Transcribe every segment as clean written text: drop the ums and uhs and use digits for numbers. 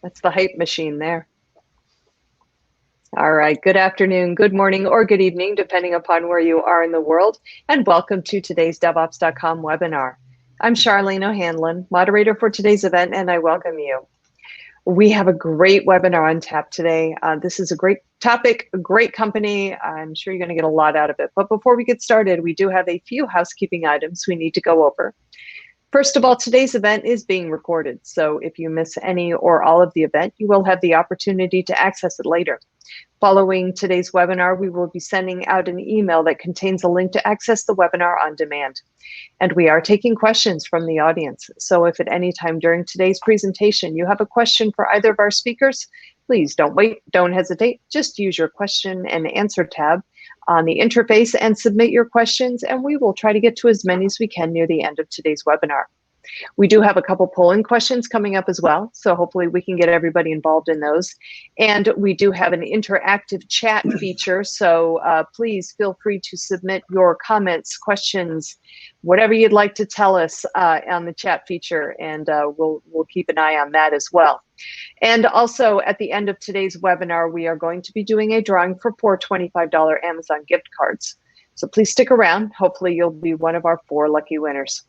That's the hype machine there. All right, good afternoon, good morning, or good evening, depending upon where you are in the world, and welcome to today's DevOps.com webinar. I'm Charlene O'Hanlon, moderator for today's event, and I welcome you. We have a great webinar on tap today. This is a great topic, a great company. I'm sure you're going to get a lot out of it. But before we get started, we do have a few housekeeping items we need to go over. First of all, today's event is being recorded, so if you miss any or all of the event, you will have the opportunity to access it later. Following today's webinar, we will be sending out an email that contains a link to access the webinar on demand. And we are taking questions from the audience. So if at any time during today's presentation you have a question for either of our speakers, please don't wait, don't hesitate, just use your question and answer tab on the interface and submit your questions, and we will try to get to as many as we can near the end of today's webinar. We do have a couple polling questions coming up as well, so hopefully we can get everybody involved in those. And we do have an interactive chat feature, so please feel free to submit your comments, questions, whatever you'd like to tell us on the chat feature, and we'll keep an eye on that as well. And also at the end of today's webinar, we are going to be doing a drawing for 4 $25 Amazon gift cards. So please stick around. Hopefully you'll be one of our 4 lucky winners.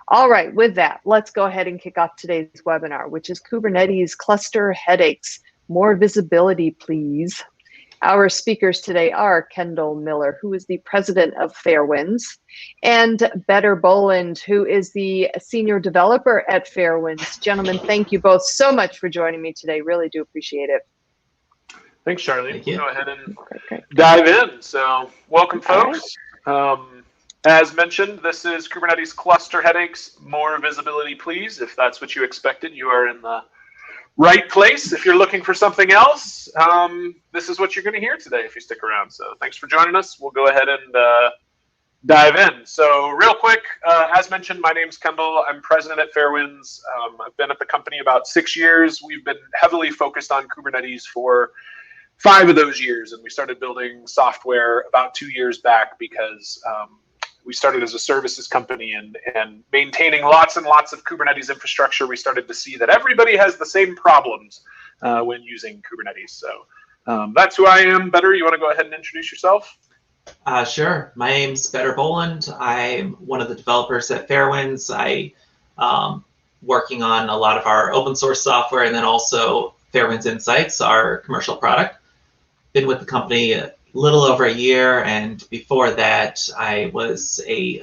All right, with that, let's go ahead and kick off today's webinar, which is Kubernetes cluster headaches. More visibility, please. Our speakers today are Kendall Miller, who is the president of Fairwinds, and Bader Boland, who is the senior developer at Fairwinds. Gentlemen, thank you both so much for joining me today. Really do appreciate it. Thanks, Charlie. Thank you. Go ahead and dive in. So welcome, folks. As mentioned, this is Kubernetes cluster headaches. More visibility, please. If that's what you expected, you are in the right place. If you're looking for something else, this is what you're going to hear today if you stick around. So thanks for joining us. We'll go ahead and dive in. So real quick, as mentioned, my name's Kendall. I'm president at Fairwinds. I've been at the company about 6 years. We've been heavily focused on Kubernetes for 5 of those years, and we started building software about 2 years back because we started as a services company, and maintaining lots and lots of Kubernetes infrastructure, we started to see that everybody has the same problems when using Kubernetes. So that's who I am. Bader, you want to go ahead and introduce yourself? Sure. My name's Bader Boland. I'm one of the developers at Fairwinds. I working on a lot of our open source software, and then also Fairwinds Insights, our commercial product. Been with the company a little over a year, and before that I was a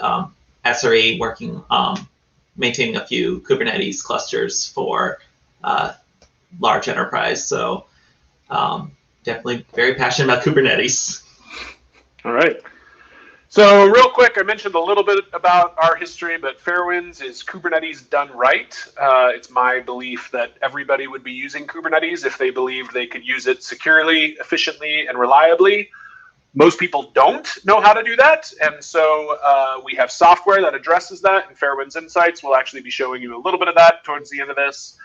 SRE working maintaining a few Kubernetes clusters for large enterprise. So definitely very passionate about Kubernetes. All right. So real quick, I mentioned a little bit about our history, but Fairwinds is Kubernetes done right. It's my belief that everybody would be using Kubernetes if they believed they could use it securely, efficiently, and reliably. Most people don't know how to do that, and so we have software that addresses that, and Fairwinds Insights will actually be showing you a little bit of that towards the end of this.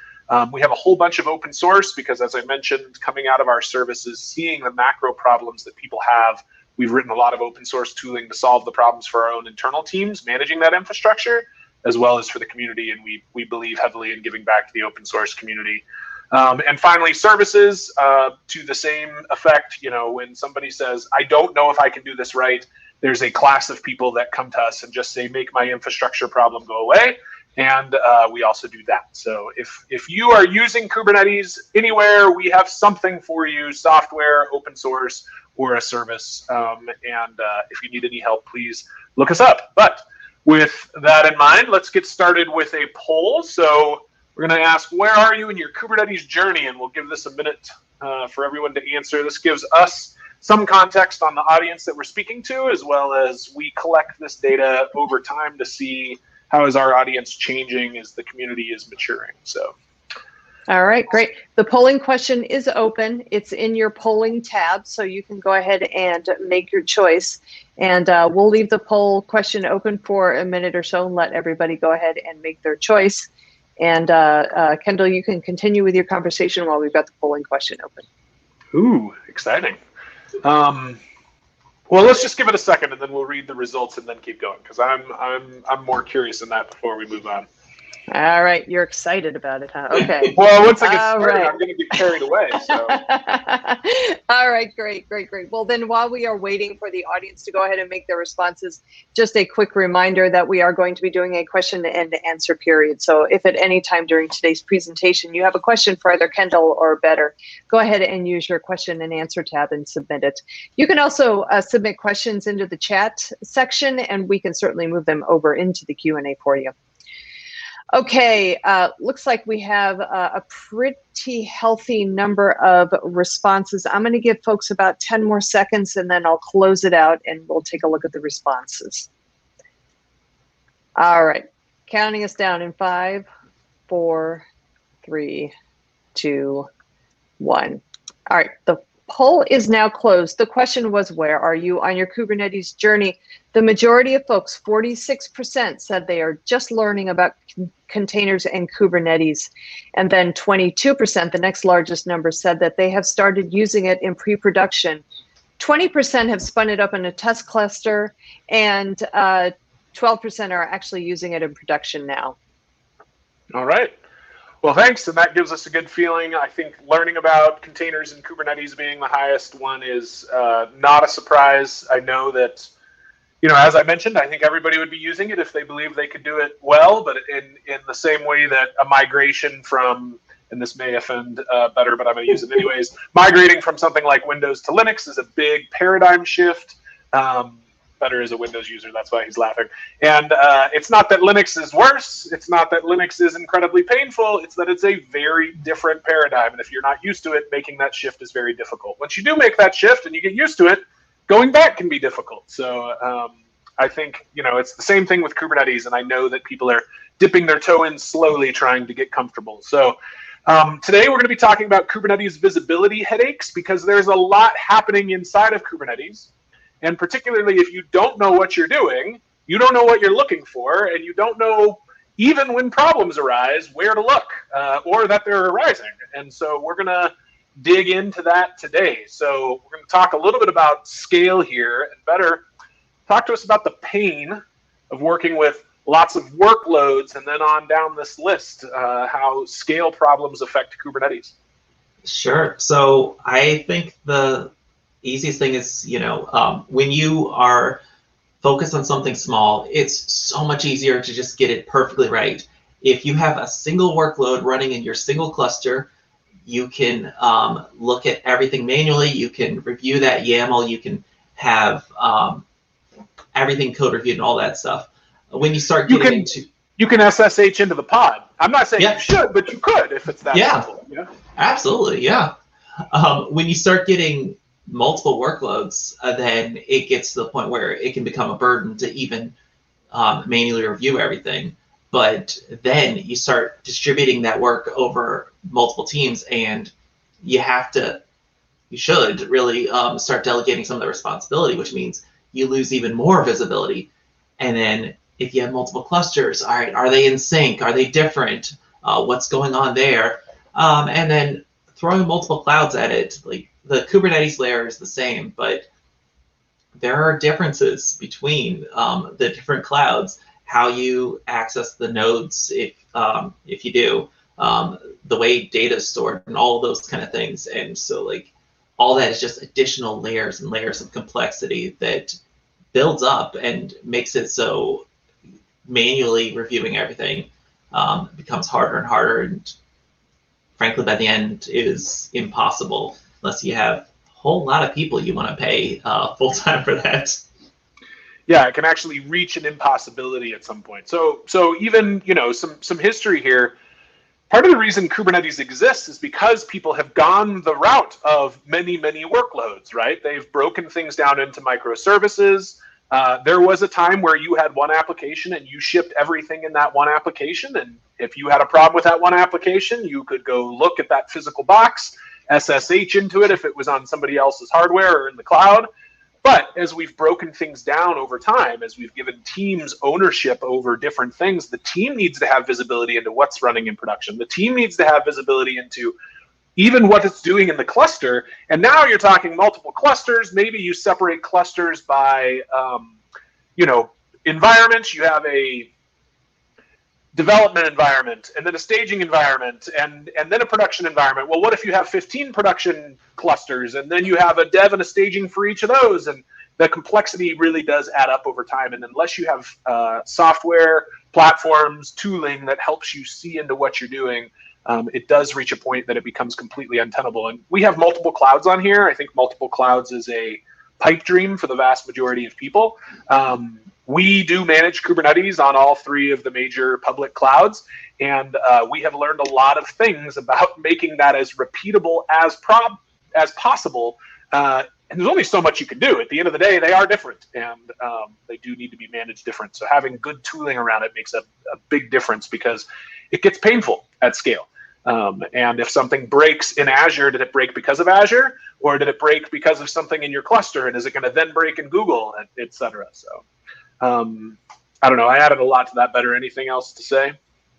We have a whole bunch of open source because, as I mentioned, coming out of our services, seeing the macro problems that people have, we've written a lot of open source tooling to solve the problems for our own internal teams managing that infrastructure, as well as for the community, and we believe heavily in giving back to the open source community. And finally, services, to the same effect. You know, when somebody says, I don't know if I can do this right, there's a class of people that come to us and just say, make my infrastructure problem go away. And we also do that. So if you are using Kubernetes anywhere, we have something for you, software, open source, or a service. And if you need any help, please look us up. But with that in mind, let's get started with a poll. So we're going to ask, where are you in your Kubernetes journey? And we'll give this a minute for everyone to answer. This gives us some context on the audience that we're speaking to, as well as we collect this data over time to see how is our audience changing as the community is maturing. So, all right, great. The polling question is open. It's in your polling tab, so you can go ahead and make your choice. And we'll leave the poll question open for a minute or so and let everybody go ahead and make their choice. And Kendall, you can continue with your conversation while we've got the polling question open. Ooh, exciting. Well, let's just give it a second, and then we'll read the results and then keep going, because I'm more curious than that before we move on. All right, you're excited about it, huh? Okay. Well, once I get All started, right. I'm going to get carried away. So. All right, great. Well, then while we are waiting for the audience to go ahead and make their responses, just a quick reminder that we are going to be doing a question and answer period. So if at any time during today's presentation you have a question for either Kendall or Bader, go ahead and use your question and answer tab and submit it. You can also submit questions into the chat section, and we can certainly move them over into the Q&A for you. Okay, looks like we have a pretty healthy number of responses. I'm going to give folks about 10 more seconds, and then I'll close it out and we'll take a look at the responses. All right, counting us down in 5, 4, 3, 2, 1. All right, the poll is now closed. The question was, where are you on your Kubernetes journey? The majority of folks, 46%, said they are just learning about containers and Kubernetes. And then 22%, the next largest number, said that they have started using it in pre-production. 20% have spun it up in a test cluster, and 12% are actually using it in production now. All right. Well, thanks. And that gives us a good feeling. I think learning about containers and Kubernetes being the highest one is not a surprise. I know that, as I mentioned, I think everybody would be using it if they believe they could do it well, but in the same way that a migration from, and this may offend Bader, but I'm going to use it anyways, migrating from something like Windows to Linux is a big paradigm shift. Bader is a Windows user, that's why he's laughing. And it's not that Linux is worse, it's not that Linux is incredibly painful, it's that it's a very different paradigm. And if you're not used to it, making that shift is very difficult. Once you do make that shift and you get used to it, going back can be difficult. So I think, it's the same thing with Kubernetes, and I know that people are dipping their toe in slowly trying to get comfortable. So today we're going to be talking about Kubernetes visibility headaches, because there's a lot happening inside of Kubernetes. And particularly if you don't know what you're doing, you don't know what you're looking for, and you don't know, even when problems arise, where to look or that they're arising. And so we're going to dig into that today. So we're going to talk a little bit about scale here, and Bader, talk to us about the pain of working with lots of workloads, and then on down this list, how scale problems affect Kubernetes. Sure. So I think the easiest thing is, when you are focused on something small, it's so much easier to just get it perfectly right. If you have a single workload running in your single cluster, you can look at everything manually. You can review that YAML. You can have everything code reviewed and all that stuff. When you start getting you can SSH into the pod. I'm not saying you should, but you could if it's that simple. Yeah, absolutely. Yeah. When you start getting multiple workloads, then it gets to the point where it can become a burden to even manually review everything. But then you start distributing that work over multiple teams, and you should really start delegating some of the responsibility, which means you lose even more visibility. And then if you have multiple clusters, all right, are they in sync? Are they different? What's going on there? And then throwing multiple clouds at it, like the Kubernetes layer is the same, but there are differences between the different clouds, how you access the nodes, if you do, the way data is stored, and all of those kind of things. And so like all that is just additional layers and layers of complexity that builds up and makes it so manually reviewing everything becomes harder and harder, and frankly by the end is impossible unless you have a whole lot of people you want to pay full-time for that. Yeah, it can actually reach an impossibility at some point. So even, some history here. Part of the reason Kubernetes exists is because people have gone the route of many, many workloads, right? They've broken things down into microservices. There was a time where you had one application and you shipped everything in that one application. And if you had a problem with that one application, you could go look at that physical box, SSH into it if it was on somebody else's hardware or in the cloud. But as we've broken things down over time, as we've given teams ownership over different things, the team needs to have visibility into what's running in production. The team needs to have visibility into even what it's doing in the cluster. And now you're talking multiple clusters. Maybe you separate clusters by, environments. You have a development environment, and then a staging environment, and then a production environment. Well, what if you have 15 production clusters, and then you have a dev and a staging for each of those? And the complexity really does add up over time. And unless you have software, platforms, tooling that helps you see into what you're doing, it does reach a point that it becomes completely untenable. And we have multiple clouds on here. I think multiple clouds is a pipe dream for the vast majority of people. We do manage Kubernetes on all three of the major public clouds, and we have learned a lot of things about making that as repeatable as possible. And there's only so much you can do. At the end of the day, they are different, and they do need to be managed different. So having good tooling around it makes a big difference, because it gets painful at scale. And if something breaks in Azure, did it break because of Azure, or did it break because of something in your cluster? And is it going to then break in Google, et cetera? So I don't know. I added a lot to that. Better. Anything else to say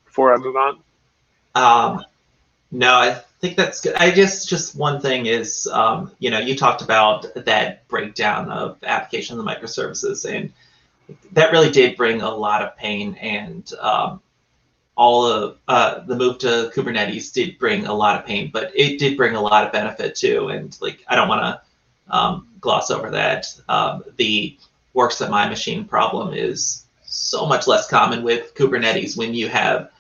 before I move on? No, I think that's good. Just one thing is, you talked about that breakdown of applications and microservices, and that really did bring a lot of pain, and all of the move to Kubernetes did bring a lot of pain, but it did bring a lot of benefit too. And I don't want to gloss over that. The works at my machine problem is so much less common with Kubernetes when you have,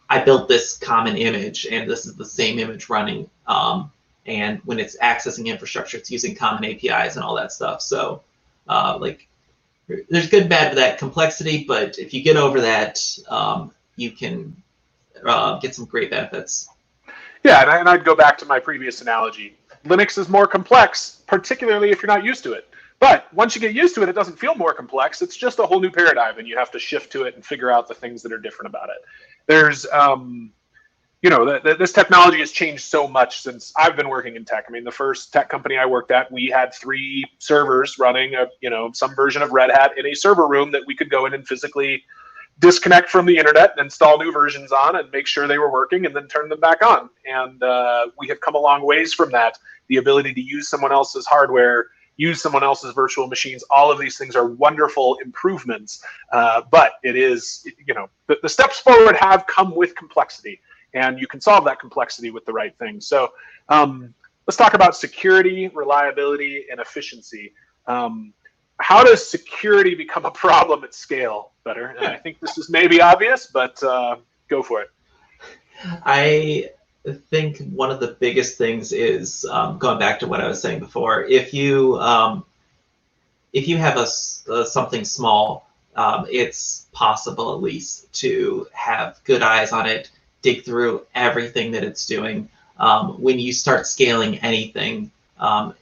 I built this common image and this is the same image running. And when it's accessing infrastructure, it's using common APIs and all that stuff. So there's good and bad to that complexity, but if you get over that, you can get some great benefits. Yeah, and I'd go back to my previous analogy. Linux is more complex, particularly if you're not used to it. But once you get used to it, it doesn't feel more complex. It's just a whole new paradigm, and you have to shift to it and figure out the things that are different about it. There's, this technology has changed so much since I've been working in tech. I mean, the first tech company I worked at, we had 3 servers running, some version of Red Hat in a server room that we could go in and physically disconnect from the internet and install new versions on and make sure they were working and then turn them back on. And we have come a long ways from that. The ability to use someone else's hardware, use someone else's virtual machines, all of these things are wonderful improvements. But it is, the steps forward have come with complexity, and you can solve that complexity with the right things. So let's talk about security, reliability, and efficiency. How does security become a problem at scale, Better? And I think this is maybe obvious, but go for it. I think one of the biggest things is going back to what I was saying before. If you have something small, it's possible at least to have good eyes on it, dig through everything that it's doing. When you start scaling anything,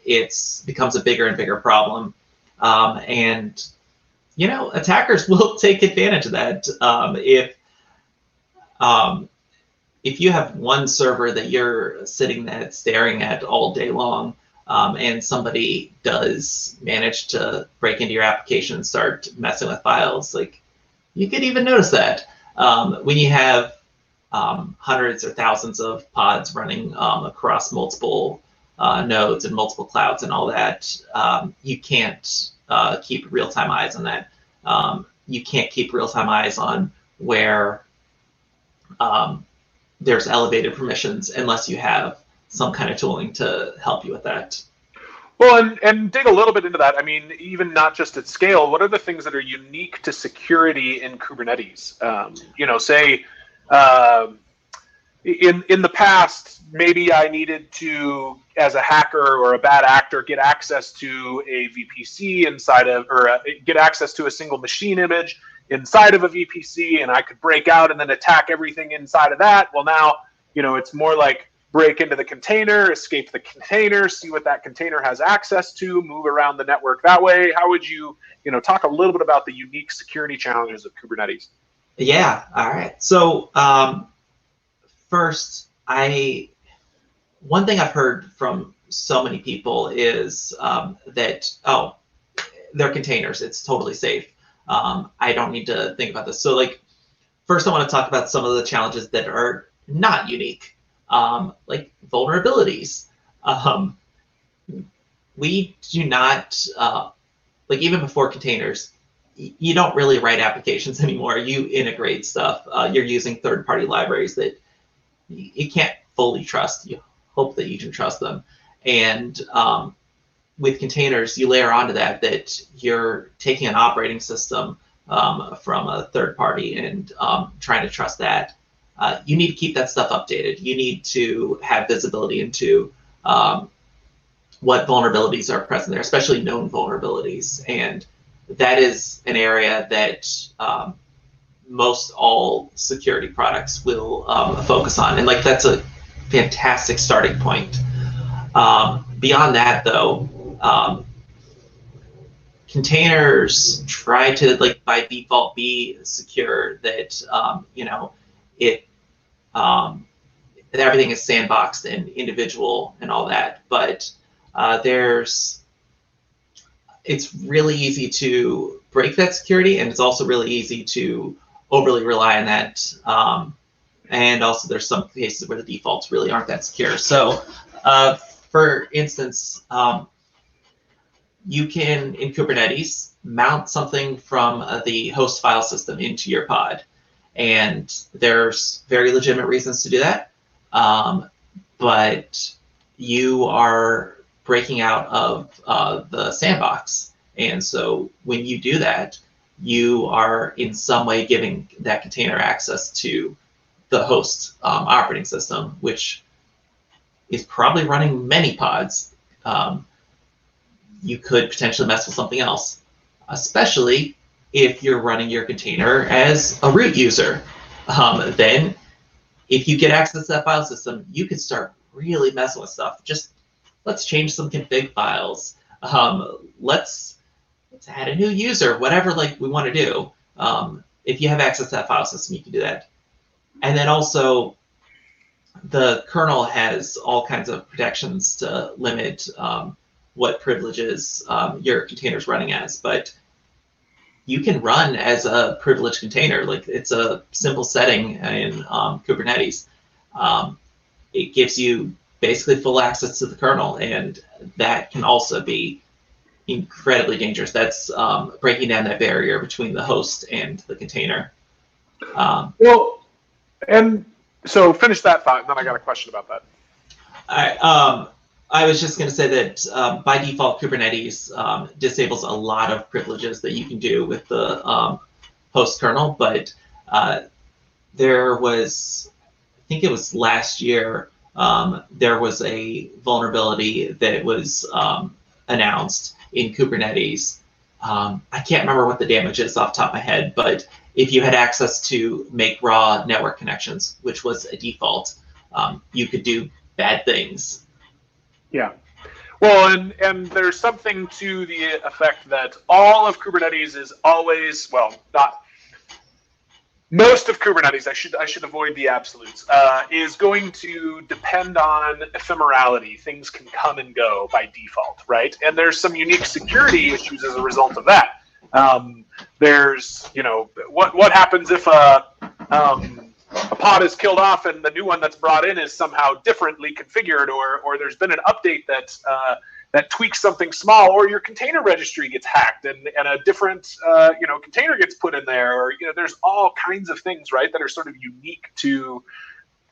it becomes a bigger and bigger problem. And attackers will take advantage of that. If you have one server that you're sitting there staring at all day long, and somebody does manage to break into your application and start messing with files, you could even notice that. When you have hundreds or thousands of pods running across multiple nodes and multiple clouds and all that, you can't keep real-time eyes on that. You can't keep real-time eyes on where there's elevated permissions unless you have some kind of tooling to help you with that. Well, and dig a little bit into that. I mean, even not just at scale, what are the things that are unique to security in Kubernetes? Say in the past, maybe I needed to, as a hacker or a bad actor, get access to a VPC get access to a single machine image inside of a VPC, and I could break out and then attack everything inside of that. Well, now, it's more like break into the container, escape the container, see what that container has access to, move around the network that way. How would you, talk a little bit about the unique security challenges of Kubernetes? Yeah, all right. So first, one thing I've heard from so many people is that, they're containers, it's totally safe. I don't need to think about this. So first I want to talk about some of the challenges that are not unique, like vulnerabilities. We do not, even before containers, you don't really write applications anymore. You integrate stuff. You're using third-party libraries that you can't fully trust. You hope that you can trust them. And with containers, you layer onto that you're taking an operating system from a third party and trying to trust that. You need to keep that stuff updated. You need to have visibility into what vulnerabilities are present there, especially known vulnerabilities. And that is an area that most all security products will focus on. And like, that's a fantastic starting point. Beyond that, though, containers try to, like, by default be secure, that that everything is sandboxed and individual and all that. But it's really easy to break that security, and it's also really easy to overly rely on that. And also, there's some cases where the defaults really aren't that secure. So, for instance, you can, in Kubernetes, mount something from the host file system into your pod. And there's very legitimate reasons to do that. But you are breaking out of the sandbox. And so when you do that, you are in some way giving that container access to the host operating system, which is probably running many pods. You could potentially mess with something else, especially if you're running your container as a root user. Then if you get access to that file system, you could start really messing with stuff. Just let's change some config files. Let's add a new user, whatever we want to do. If you have access to that file system, you can do that. And then also, the kernel has all kinds of protections to limit what privileges your container is running as. But you can run as a privileged container. Like, it's a simple setting in Kubernetes. It gives you basically full access to the kernel, and that can also be incredibly dangerous. That's breaking down that barrier between the host and the container. Well, and so finish that thought, and then I got a question about that. I was just going to say that by default, Kubernetes disables a lot of privileges that you can do with the host kernel, but there was, I think it was last year, there was a vulnerability that was announced in Kubernetes. I can't remember what the damage is off the top of my head, but if you had access to make raw network connections, which was a default, you could do bad things. Yeah. Well, and there's something to the effect that all of Kubernetes is always, well, not most of Kubernetes, I should avoid the absolutes, is going to depend on ephemerality. Things can come and go by default, right? And there's some unique security issues as a result of that. There's, what happens if a pod is killed off and the new one that's brought in is somehow differently configured, or there's been an update that tweaks something small, or your container registry gets hacked and a different container gets put in there, or there's all kinds of things, right, that are sort of unique to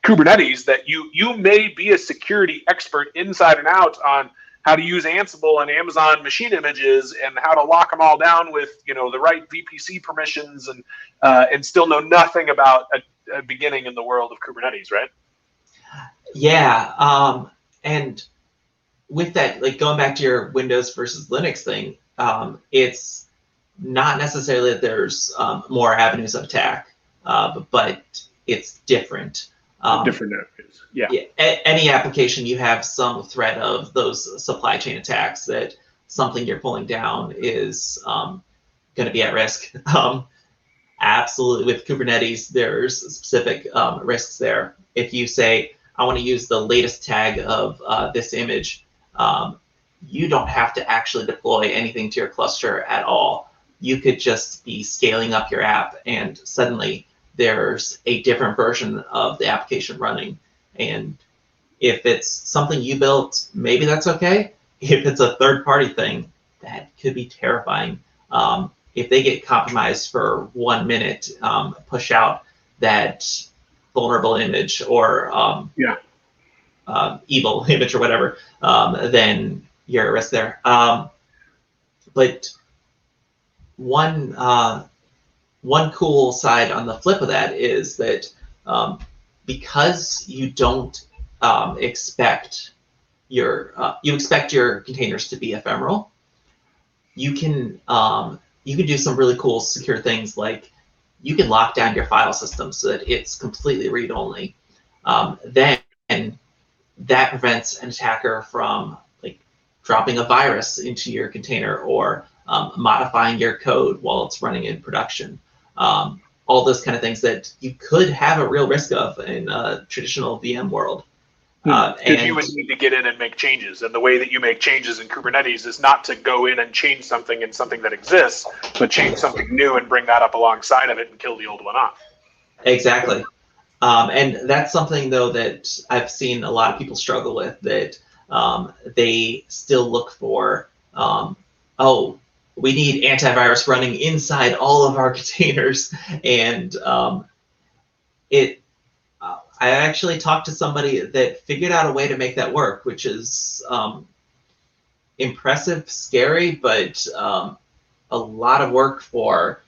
Kubernetes that you may be a security expert inside and out on how to use Ansible and Amazon machine images and how to lock them all down with the right VPC permissions and still know nothing about a beginning in the world of Kubernetes, right? Yeah, and with that, going back to your Windows versus Linux thing, it's not necessarily that there's more avenues of attack, but it's different. Different avenues, yeah. Any application, you have some threat of those supply chain attacks, that something you're pulling down is going to be at risk. Absolutely, with Kubernetes, there's specific risks there. If you say, I want to use the latest tag of this image, you don't have to actually deploy anything to your cluster at all. You could just be scaling up your app, and suddenly there's a different version of the application running. And if it's something you built, maybe that's okay. If it's a third-party thing, that could be terrifying. if they get compromised for 1 minute, push out that vulnerable image or evil image or whatever, then you're at risk there. But one cool side on the flip of that is that because you don't expect you expect your containers to be ephemeral, you can do some really cool secure things, like you can lock down your file system so that it's completely read-only. Then that prevents an attacker from like dropping a virus into your container or modifying your code while it's running in production. All those kind of things that you could have a real risk of in a traditional VM world. And you would need to get in and make changes. And the way that you make changes in Kubernetes is not to go in and change something in something that exists, but change something new and bring that up alongside of it and kill the old one off. Exactly. And that's something, though, that I've seen a lot of people struggle with, that they still look for, oh, we need antivirus running inside all of our containers. And I actually talked to somebody that figured out a way to make that work, which is impressive, scary, but a lot of work for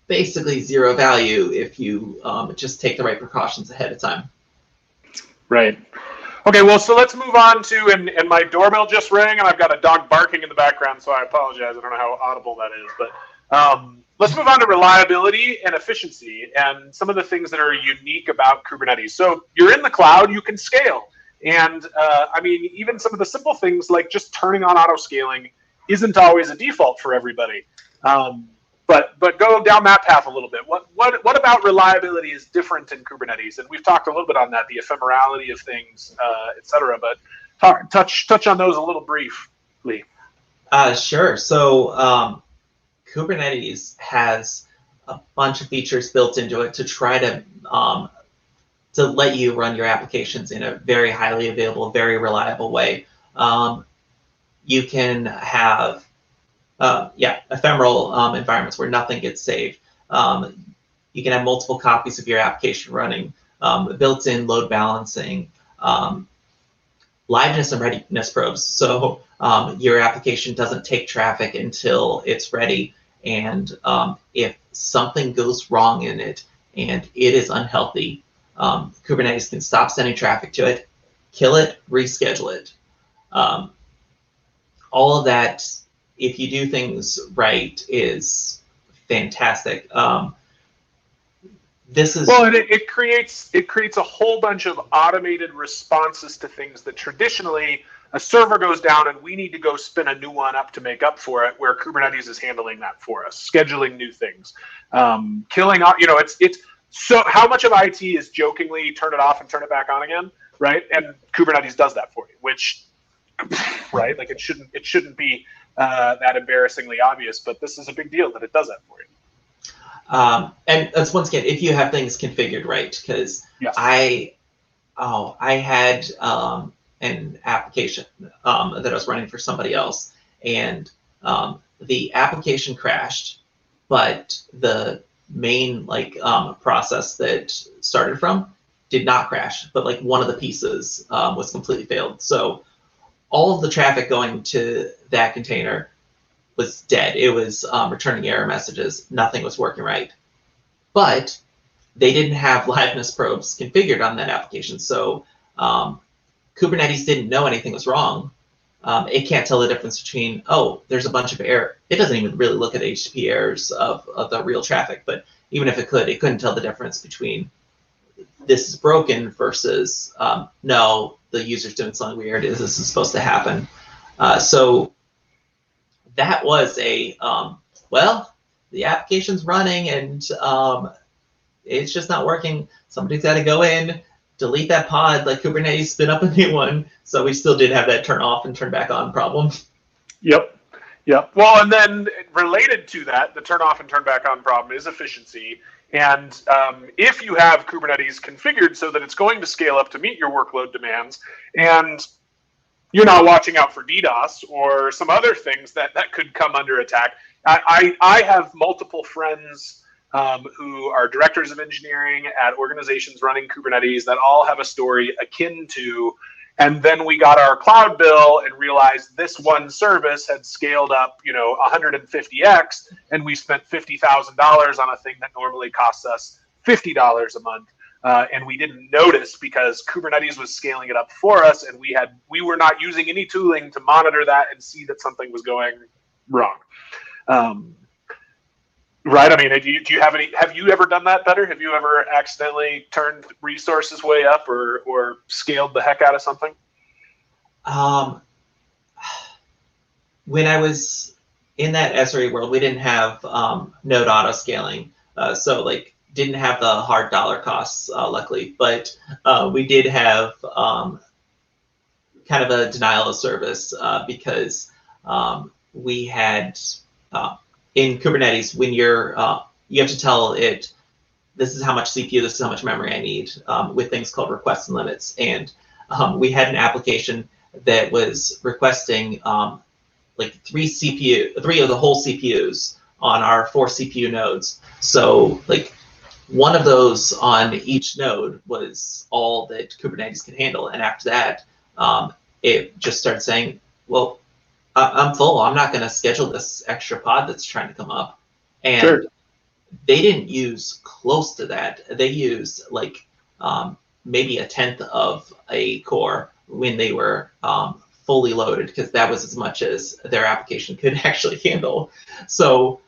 basically zero value if you just take the right precautions ahead of time. Right. Okay, well, so let's move on to, and my doorbell just rang, and I've got a dog barking in the background, so I apologize. I don't know how audible that is, but let's move on to reliability and efficiency and some of the things that are unique about Kubernetes. So you're in the cloud, you can scale. And I mean, even some of the simple things like just turning on auto scaling isn't always a default for everybody. But go down that path a little bit. What about reliability is different in Kubernetes? And we've talked a little bit on that, the ephemerality of things, et cetera. But touch on those a little briefly. Sure. So Kubernetes has a bunch of features built into it to try to let you run your applications in a very highly available, very reliable way. You can have ephemeral environments where nothing gets saved. You can have multiple copies of your application running, built-in load balancing, liveness and readiness probes. So your application doesn't take traffic until it's ready. And if something goes wrong in it and it is unhealthy, Kubernetes can stop sending traffic to it, kill it, reschedule it. All of that, if you do things right, is fantastic. It creates a whole bunch of automated responses to things that traditionally a server goes down and we need to go spin a new one up to make up for it, where Kubernetes is handling that for us, scheduling new things, killing out, it's so how much of IT is jokingly turn it off and turn it back on again, right? And Kubernetes does that for you, which, right, like it shouldn't be that embarrassingly obvious, but this is a big deal that it does that for you. And that's, once again, if you have things configured right, because yes. I had an application that I was running for somebody else, and the application crashed, but the main process that started from did not crash, but like one of the pieces was completely failed. So all of the traffic going to that container was dead. It was returning error messages. Nothing was working right. But they didn't have liveness probes configured on that application. So Kubernetes didn't know anything was wrong. It can't tell the difference between, oh, there's a bunch of error. It doesn't even really look at HTTP errors of the real traffic. But even if it couldn't tell the difference between this is broken versus no, the user's doing something weird. This is supposed to happen. So that was the application's running and it's just not working. Somebody's got to go in, delete that pod, let Kubernetes spin up a new one. So we still did have that turn off and turn back on problem. Yep. Well, and then related to that, the turn off and turn back on problem is efficiency. And if you have Kubernetes configured so that it's going to scale up to meet your workload demands, and you're not watching out for DDoS or some other things that could come under attack, I have multiple friends who are directors of engineering at organizations running Kubernetes that all have a story akin to, and then we got our cloud bill and realized this one service had scaled up, 150x, and we spent $50,000 on a thing that normally costs us $50 a month. And we didn't notice because Kubernetes was scaling it up for us, and we were not using any tooling to monitor that and see that something was going wrong. Right? I mean, do you have you ever done that better? Have you ever accidentally turned resources way up or scaled the heck out of something? When I was in that SRE world, we didn't have node auto scaling. So like didn't have the hard dollar costs, luckily, but we did have kind of a denial of service because we had in Kubernetes, when you have to tell it, this is how much CPU, this is how much memory I need, with things called requests and limits. And we had an application that was requesting like three of the whole CPUs on our 4 CPU nodes. So like one of those on each node was all that Kubernetes could handle. And after that, it just started saying, well, I'm full. I'm not going to schedule this extra pod that's trying to come up. And sure. They didn't use close to that. They used like maybe 1/10 of a core when they were fully loaded, because that was as much as their application could actually handle. So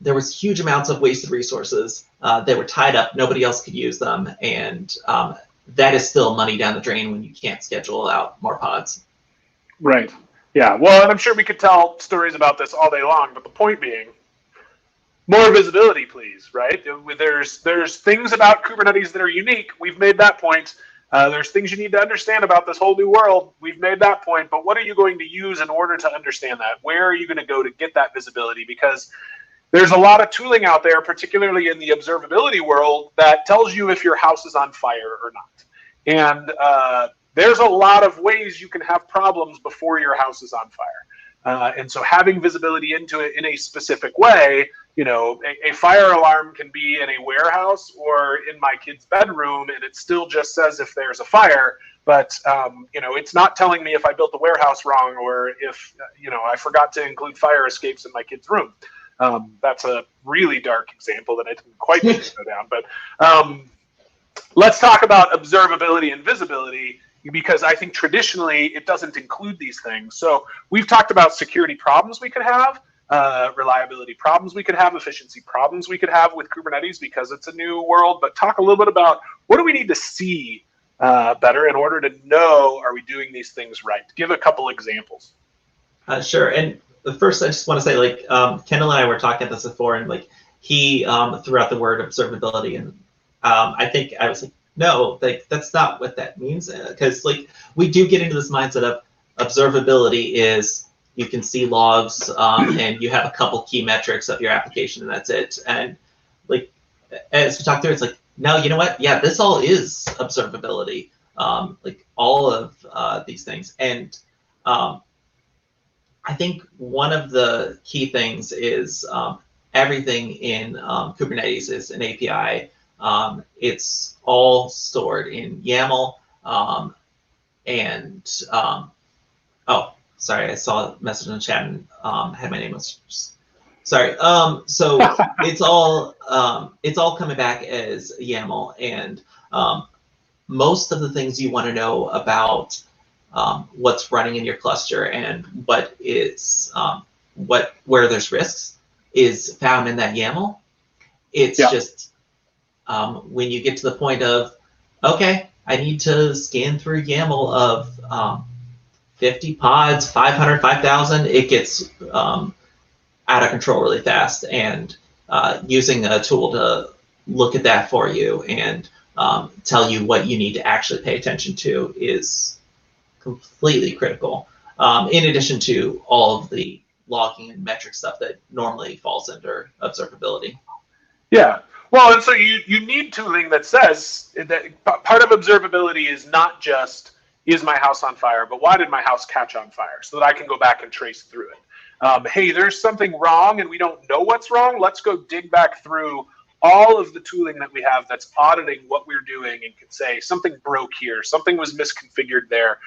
there was huge amounts of wasted resources. They were tied up. Nobody else could use them. And that is still money down the drain when you can't schedule out more pods. Right. Yeah. Well, and I'm sure we could tell stories about this all day long, but the point being, more visibility, please, right? There's things about Kubernetes that are unique. We've made that point. There's things you need to understand about this whole new world. We've made that point. But what are you going to use in order to understand that? Where are you going to go to get that visibility? Because there's a lot of tooling out there, particularly in the observability world, that tells you if your house is on fire or not. And there's a lot of ways you can have problems before your house is on fire. And so having visibility into it in a specific way, a fire alarm can be in a warehouse or in my kid's bedroom, and it still just says if there's a fire. But, it's not telling me if I built the warehouse wrong or if, I forgot to include fire escapes in my kid's room. That's a really dark example that I didn't quite need to go down. But let's talk about observability and visibility, because I think traditionally it doesn't include these things. So we've talked about security problems we could have, reliability problems we could have, efficiency problems we could have with Kubernetes because it's a new world. But talk a little bit about what do we need to see better in order to know, are we doing these things right? Give a couple examples. Sure. And first, I just want to say, like, Kendall and I were talking about this before, and like he threw out the word observability, and I think I was like, no, like that's not what that means, because like we do get into this mindset of observability is you can see logs and you have a couple key metrics of your application and that's it. And like as we talked through, it's like, no, you know what? Yeah, this all is observability, like all of these things. And I think one of the key things is everything in Kubernetes is an API. It's all stored in YAML, and oh, sorry, I saw a message in the chat and had my name was sorry. So it's all coming back as YAML, and most of the things you want to know about what's running in your cluster and what is where there's risks is found in that YAML. It's just when you get to the point of, okay, I need to scan through YAML of 50 pods, 500, 5,000, it gets out of control really fast. And using a tool to look at that for you and tell you what you need to actually pay attention to is completely critical, in addition to all of the logging and metric stuff that normally falls under observability. Yeah. Well, and so you need tooling that says that part of observability is not just, is my house on fire, but why did my house catch on fire, so that I can go back and trace through it. hey, there's something wrong and we don't know what's wrong. Let's go dig back through all of the tooling that we have that's auditing what we're doing and can say something broke here, something was misconfigured there.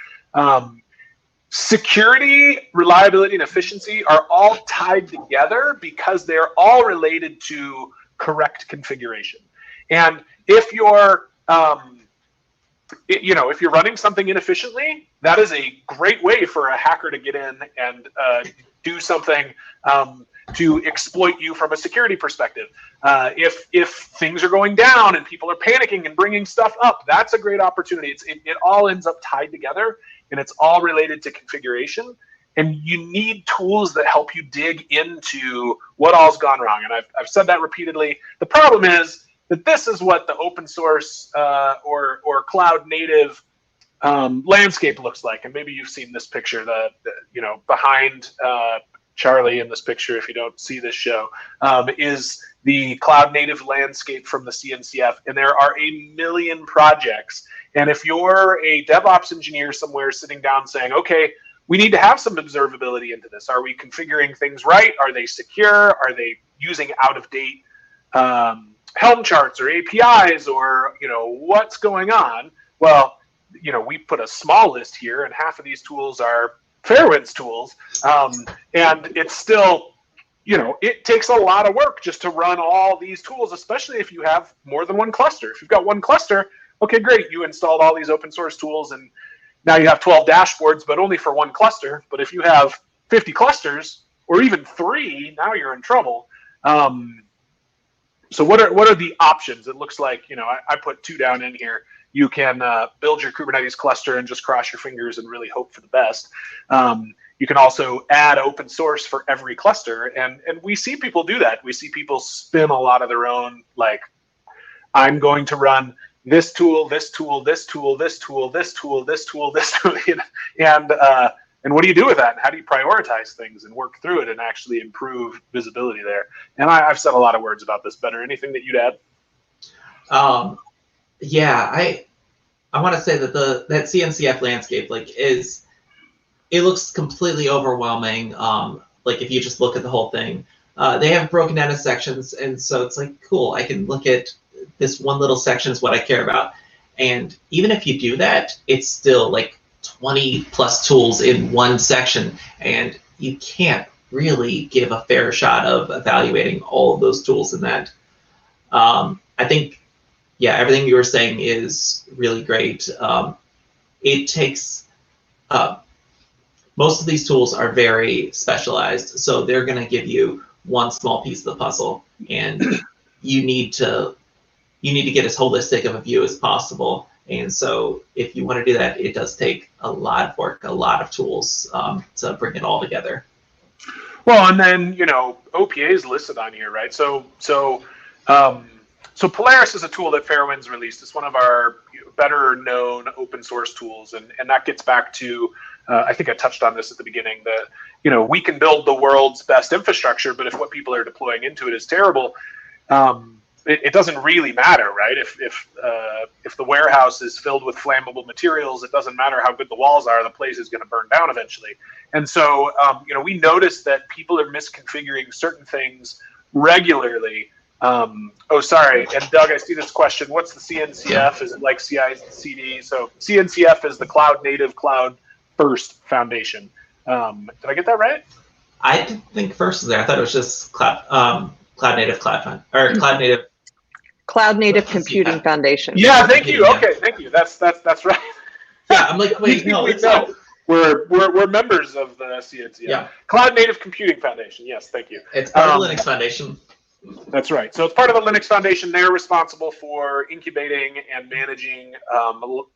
Security, reliability, and efficiency are all tied together because they're all related to correct configuration. And if you're, if you're running something inefficiently, that is a great way for a hacker to get in and do something to exploit you from a security perspective. If things are going down and people are panicking and bringing stuff up, that's a great opportunity. It all ends up tied together, and it's all related to configuration. And you need tools that help you dig into what all's gone wrong. And I've said that repeatedly. The problem is that this is what the open source or cloud native landscape looks like. And maybe you've seen this picture, behind Charlie in this picture, if you don't see this show, is the cloud native landscape from the CNCF. And there are a million projects. And if you're a DevOps engineer somewhere sitting down saying, okay, we need to have some observability into this. Are we configuring things right? Are they secure? Are they using out-of-date Helm charts or APIs, or what's going on? Well, we put a small list here, and half of these tools are Fairwinds tools, and it's still, it takes a lot of work just to run all these tools, especially if you have more than one cluster. If you've got one cluster, okay, great, you installed all these open source tools, and now you have 12 dashboards, but only for one cluster. But if you have 50 clusters, or even 3, now you're in trouble. So what are the options? It looks like, I put 2 down in here. You can build your Kubernetes cluster and just cross your fingers and really hope for the best. You can also add open source for every cluster. And we see people do that. We see people spin a lot of their own, like, I'm going to run this tool, this tool, this tool, this tool, this tool, this tool, this tool. And what do you do with that? How do you prioritize things and work through it and actually improve visibility there? And I've said a lot of words about this. Better. Anything that you'd add? Yeah, I want to say that that CNCF landscape it looks completely overwhelming. If you just look at the whole thing, they have broken down into sections, and so it's like, cool, I can look at this one little section is what I care about. And even if you do that, it's still like 20 plus tools in one section, and you can't really give a fair shot of evaluating all of those tools in that. I think, yeah, everything you were saying is really great. It takes, most of these tools are very specialized, so they're going to give you one small piece of the puzzle, and you need to get as holistic of a view as possible. And so if you want to do that, it does take a lot of work, a lot of tools to bring it all together. Well, and then, OPA is listed on here, right? So Polaris is a tool that Fairwinds released. It's one of our better known open source tools. And that gets back to, I think I touched on this at the beginning, that, we can build the world's best infrastructure, but if what people are deploying into it is terrible, it doesn't really matter, right? If the warehouse is filled with flammable materials, it doesn't matter how good the walls are, the place is going to burn down eventually. And so, we noticed that people are misconfiguring certain things regularly. Sorry. And Doug, I see this question. What's the CNCF? Is it like CI/CD? So CNCF is the Cloud Native Cloud First Foundation. Did I get that right? I didn't think first was there. I thought it was just Cloud Native Cloud Native. Cloud Native Computing Foundation. Yeah, thank you. Okay, thank you. That's right. Yeah, I'm like, wait, no, it's not. We're members of the CNCF. Yeah. Cloud Native Computing Foundation. Yes, thank you. It's part of the Linux Foundation. That's right. So it's part of the Linux Foundation. They're responsible for incubating and managing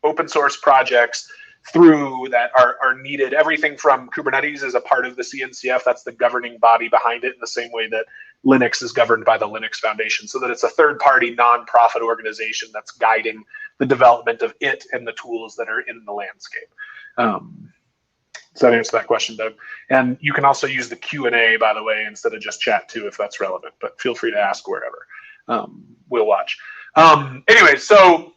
open source projects through that are needed. Everything from Kubernetes is a part of the CNCF. That's the governing body behind it, in the same way that Linux is governed by the Linux Foundation, so that it's a third-party nonprofit organization that's guiding the development of it and the tools that are in the landscape. Does that answer that question, Doug? And you can also use the Q&A, by the way, instead of just chat too, if that's relevant, but feel free to ask wherever. We'll watch. Anyway, so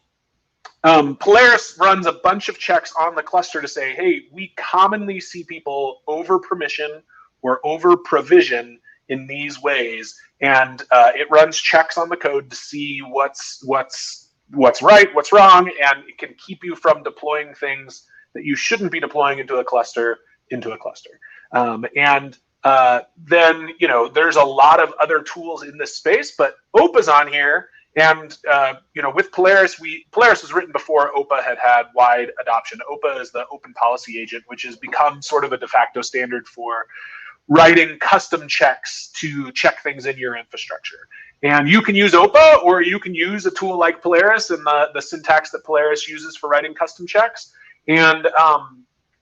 Polaris runs a bunch of checks on the cluster to say, hey, we commonly see people over permission or over provision in these ways, and it runs checks on the code to see what's right, what's wrong, and it can keep you from deploying things that you shouldn't be deploying into a cluster. Then, you know, there's a lot of other tools in this space, but OPA's on here. And, you know, with Polaris, Polaris was written before OPA had wide adoption. OPA is the Open Policy Agent, which has become sort of a de facto standard for writing custom checks to check things in your infrastructure. And you can use OPA, or you can use a tool like Polaris and the syntax that Polaris uses for writing custom checks. And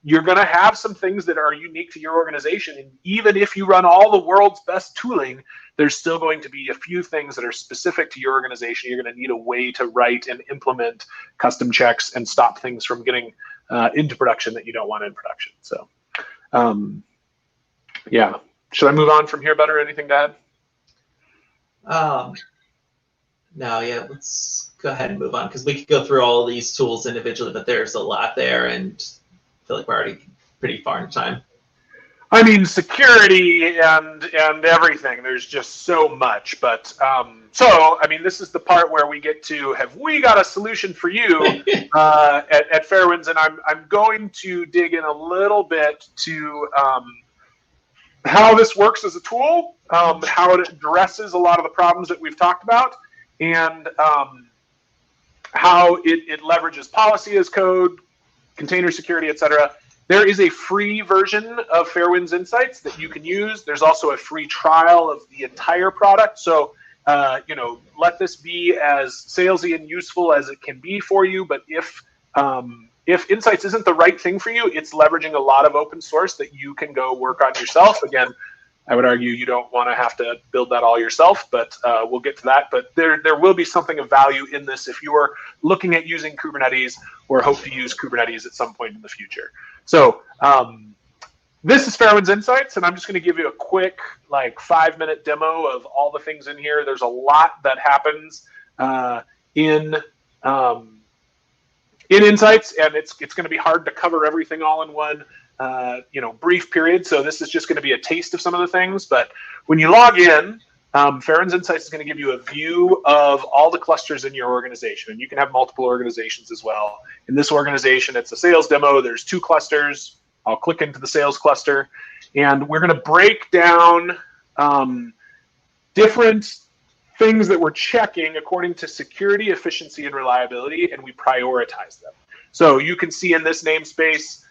you're going to have some things that are unique to your organization. And even if you run all the world's best tooling, there's still going to be a few things that are specific to your organization. You're going to need a way to write and implement custom checks and stop things from getting into production that you don't want in production. So, yeah. Should I move on from here, Better? Anything to add? No, yeah, let's go ahead and move on, because we could go through all of these tools individually, but there's a lot there, and I feel like we're already pretty far in time. I mean, security and everything. There's just so much. But so, I mean, this is the part where we get to, have we got a solution for you at Fairwinds? And I'm going to dig in a little bit to how this works as a tool, how it addresses a lot of the problems that we've talked about, and how it leverages policy as code, container security, etc. There is a free version of Fairwinds Insights that you can use. There's also a free trial of the entire product. So, you know, let this be as salesy and useful as it can be for you. But if Insights isn't the right thing for you, it's leveraging a lot of open source that you can go work on yourself. Again, I would argue you don't want to have to build that all yourself, but we'll get to that. But there will be something of value in this if you are looking at using Kubernetes or hope to use Kubernetes at some point in the future. So this is Fairwinds Insights, and I'm just going to give you a quick, like, 5-minute demo of all the things in here. There's a lot that happens in Insights, and it's going to be hard to cover everything all in one you know, brief period. So this is just going to be a taste of some of the things. But when you log in, Fairwinds Insights is going to give you a view of all the clusters in your organization, and you can have multiple organizations as well. In this organization, it's a sales demo. There's 2 clusters. I'll click into the sales cluster, and we're going to break down different things that we're checking according to security, efficiency, and reliability, and we prioritize them. So you can see in this namespace,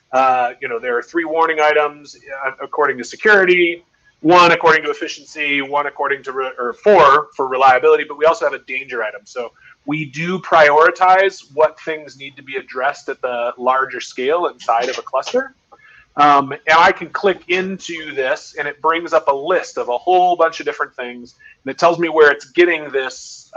you know, there are 3 warning items according to security, 1 according to efficiency, 1 according to, or 4 for reliability, but we also have a danger item. So we do prioritize what things need to be addressed at the larger scale inside of a cluster. And I can click into this, and it brings up a list of a whole bunch of different things, and it tells me where it's getting this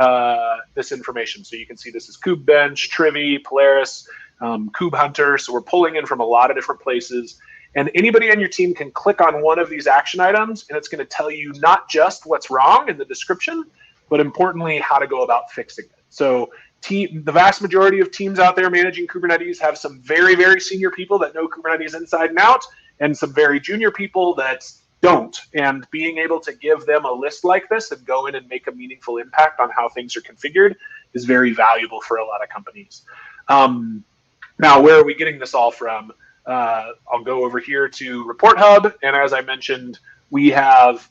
this information. So you can see this is KubeBench, Trivy, Polaris, KubeHunter. So we're pulling in from a lot of different places. And anybody on your team can click on one of these action items, and it's going to tell you not just what's wrong in the description, but importantly, how to go about fixing it. So the vast majority of teams out there managing Kubernetes have some very, very senior people that know Kubernetes inside and out, and some very junior people that don't. And being able to give them a list like this and go in and make a meaningful impact on how things are configured is very valuable for a lot of companies. Now, where are we getting this all from? I'll go over here to Report Hub, and as I mentioned, we have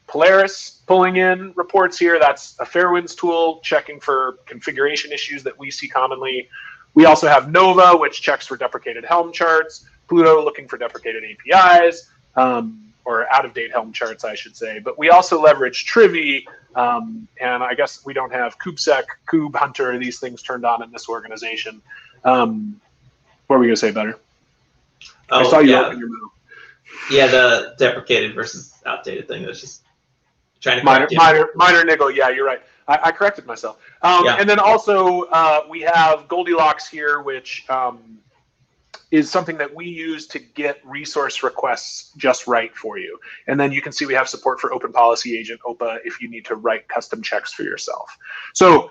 Polaris pulling in reports here. That's a Fairwinds tool checking for configuration issues that we see commonly. We also have Nova, which checks for deprecated Helm charts, Pluto looking for deprecated APIs, or out-of-date Helm charts, I should say. But we also leverage Trivy, and I guess we don't have KubeSec, KubeHunter, these things turned on in this organization. What were we going to say, Better? Oh, I saw you open your mouth. Yeah, the deprecated versus outdated thing. That's just trying to minor niggle. Yeah, you're right. I corrected myself. Yeah. And then also we have Goldilocks here, which is something that we use to get resource requests just right for you. And then you can see we have support for Open Policy Agent, OPA, if you need to write custom checks for yourself. So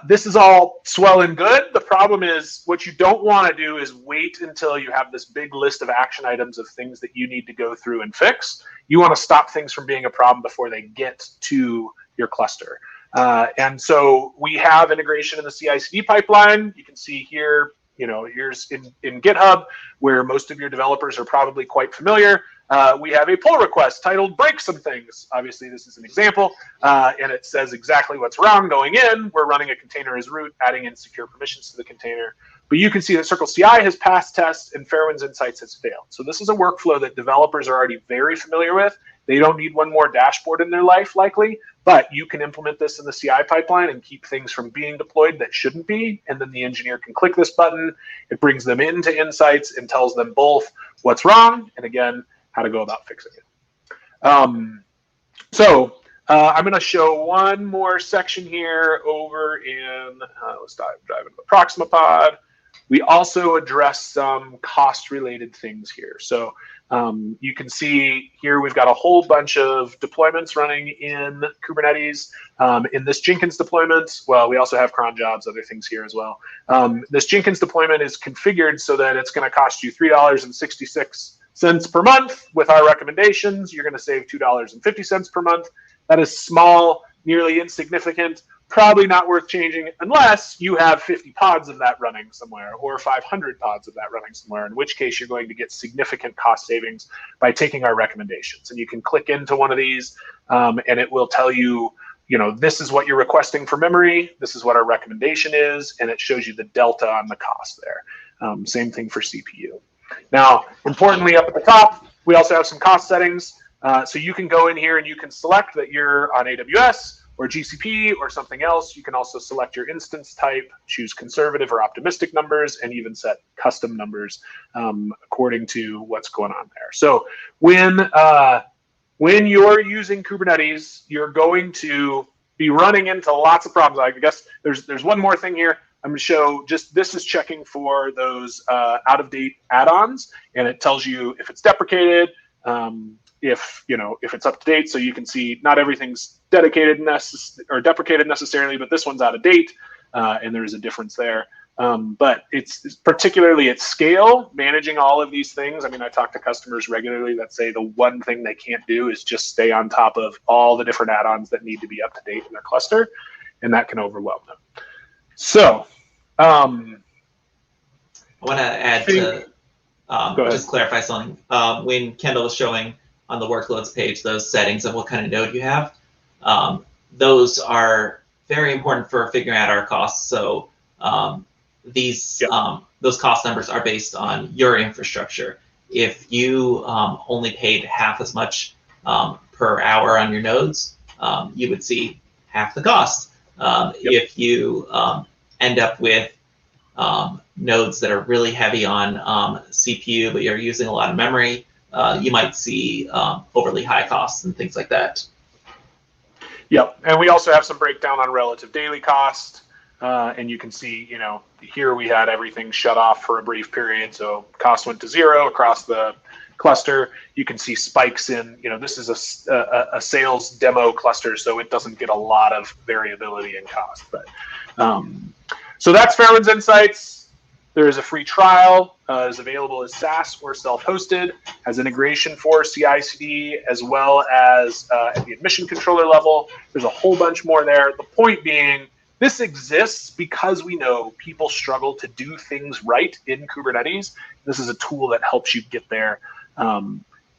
This is all swell and good. The problem is what you don't want to do is wait until you have this big list of action items of things that you need to go through and fix. You want to stop things from being a problem before they get to your cluster. And so we have integration in the CI/CD pipeline. You can see here, here's in GitHub, where most of your developers are probably quite familiar. We have a pull request titled break some things. Obviously, this is an example, and it says exactly what's wrong going in. We're running a container as root, adding in secure permissions to the container. But you can see that Circle CI has passed tests and Fairwinds Insights has failed. So this is a workflow that developers are already very familiar with. They don't need one more dashboard in their life, likely, but you can implement this in the CI pipeline and keep things from being deployed that shouldn't be. And then the engineer can click this button. It brings them into Insights and tells them both what's wrong and, again, how to go about fixing it. I'm going to show one more section here over in, let's dive into the Proxima pod. We also address some cost-related things here. So you can see here we've got a whole bunch of deployments running in Kubernetes. In this Jenkins deployment, well, we also have cron jobs, other things here as well. This Jenkins deployment is configured so that it's going to cost you $3.66 per month. With our recommendations, you're going to save $2.50 per month. That is small, nearly insignificant, probably not worth changing unless you have 50 pods of that running somewhere or 500 pods of that running somewhere, in which case you're going to get significant cost savings by taking our recommendations. And you can click into one of these and it will tell you, this is what you're requesting for memory, this is what our recommendation is, and it shows you the delta on the cost there. Same thing for CPU. Now, importantly, up at the top, we also have some cost settings. So you can go in here and you can select that you're on AWS or GCP or something else. You can also select your instance type, choose conservative or optimistic numbers, and even set custom numbers according to what's going on there. So when you're using Kubernetes, you're going to be running into lots of problems. I guess there's one more thing here. I'm going to show this is checking for those out-of-date add-ons, and it tells you if it's deprecated, if it's up to date. So you can see not everything's deprecated necessarily, but this one's out of date, and there's a difference there. But it's particularly at scale, managing all of these things. I mean, I talk to customers regularly that say the one thing they can't do is just stay on top of all the different add-ons that need to be up to date in their cluster, and that can overwhelm them. So I want to add to just clarify something. When Kendall was showing on the workloads page those settings of what kind of node you have, those are very important for figuring out our costs. So those cost numbers are based on your infrastructure. If you only paid half as much per hour on your nodes, you would see half the cost. If you end up with nodes that are really heavy on CPU, but you're using a lot of memory, you might see overly high costs and things like that. Yep, and we also have some breakdown on relative daily cost, and you can see, here we had everything shut off for a brief period, so cost went to 0 across the cluster. You can see spikes in, this is a sales demo cluster, so it doesn't get a lot of variability in cost. But so that's Fairwinds Insights. There is a free trial, is available as SaaS or self-hosted, has integration for CI/CD as well as at the admission controller level. There's a whole bunch more there. The point being, this exists because we know people struggle to do things right in Kubernetes. This is a tool that helps you get there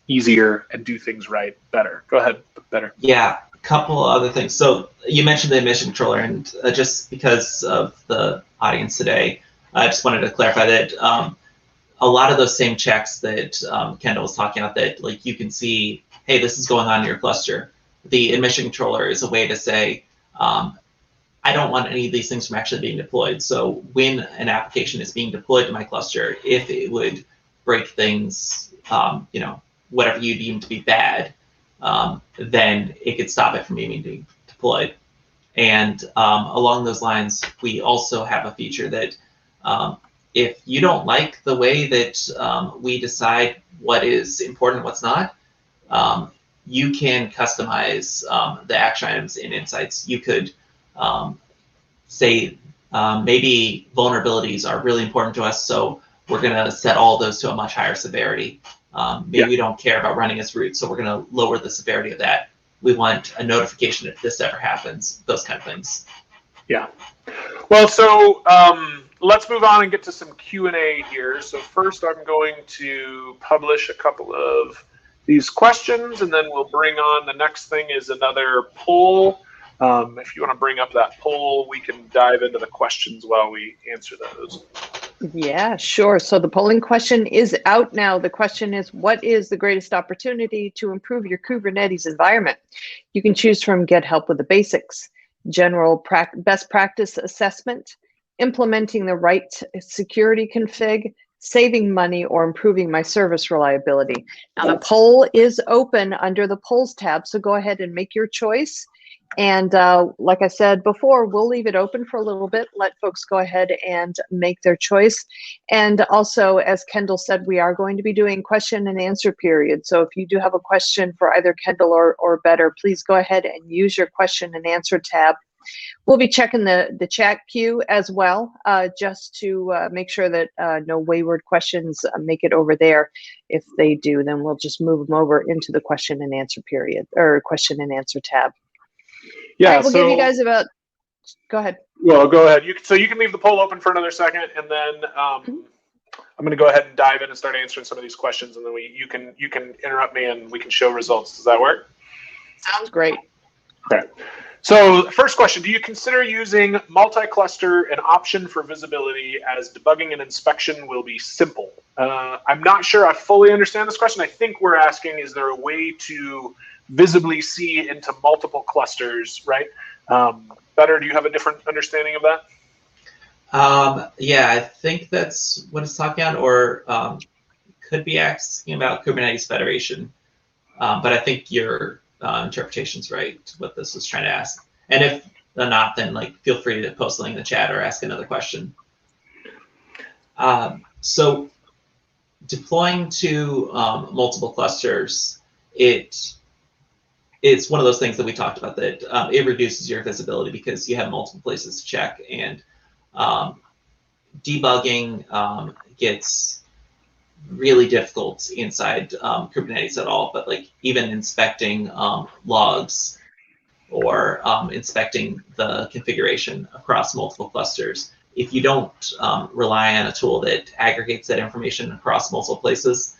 easier and do things right better. Go ahead, better. Yeah, a couple other things. So you mentioned the admission controller, and just because of the audience today, I just wanted to clarify that a lot of those same checks that Kendall was talking about, that like you can see, hey, this is going on in your cluster. The admission controller is a way to say, I don't want any of these things from actually being deployed. So when an application is being deployed to my cluster, if it would break things, whatever you deem to be bad, then it could stop it from being deployed. And along those lines, we also have a feature that if you don't like the way that we decide what is important, what's not, you can customize the action items in Insights. You could say maybe vulnerabilities are really important to us, so we're going to set all those to a much higher severity. Maybe we don't care about running as root, so we're going to lower the severity of that. We want a notification if this ever happens, those kind of things. Yeah. Well, so let's move on and get to some Q&A here. So first I'm going to publish a couple of these questions, and then we'll bring on, the next thing is another poll. If you want to bring up that poll, we can dive into the questions while we answer those. Yeah, sure. So the polling question is out now. The question is, what is the greatest opportunity to improve your Kubernetes environment? You can choose from get help with the basics, general best practice assessment, implementing the right security config, saving money, or improving my service reliability. Now the poll is open under the polls tab, so go ahead and make your choice. And like I said before, we'll leave it open for a little bit, let folks go ahead and make their choice. And also, as Kendall said, we are going to be doing question and answer period. So if you do have a question for either Kendall or Bader, please go ahead and use your question and answer tab. We'll be checking the chat queue as well, just to make sure that no wayward questions make it over there. If they do, then we'll just move them over into the question and answer period, or question and answer tab. Yeah, right, we'll give you guys about, go ahead. Well, go ahead. So you can leave the poll open for another second, and then I'm going to go ahead and dive in and start answering some of these questions, and then you can interrupt me and we can show results. Does that work? Sounds great. Okay. So first question, do you consider using multi-cluster an option for visibility, as debugging and inspection will be simple? I'm not sure I fully understand this question. I think we're asking, is there a way to visibly see into multiple clusters, right? Bader, do you have a different understanding of that? Yeah, I think that's what it's talking about, or could be asking about Kubernetes Federation. But I think your interpretation's right, what this was trying to ask. And if not, then feel free to post a link in the chat or ask another question. So deploying to multiple clusters, it's one of those things that we talked about, that it reduces your visibility because you have multiple places to check, and debugging gets really difficult inside Kubernetes at all. But even inspecting logs or inspecting the configuration across multiple clusters, if you don't rely on a tool that aggregates that information across multiple places,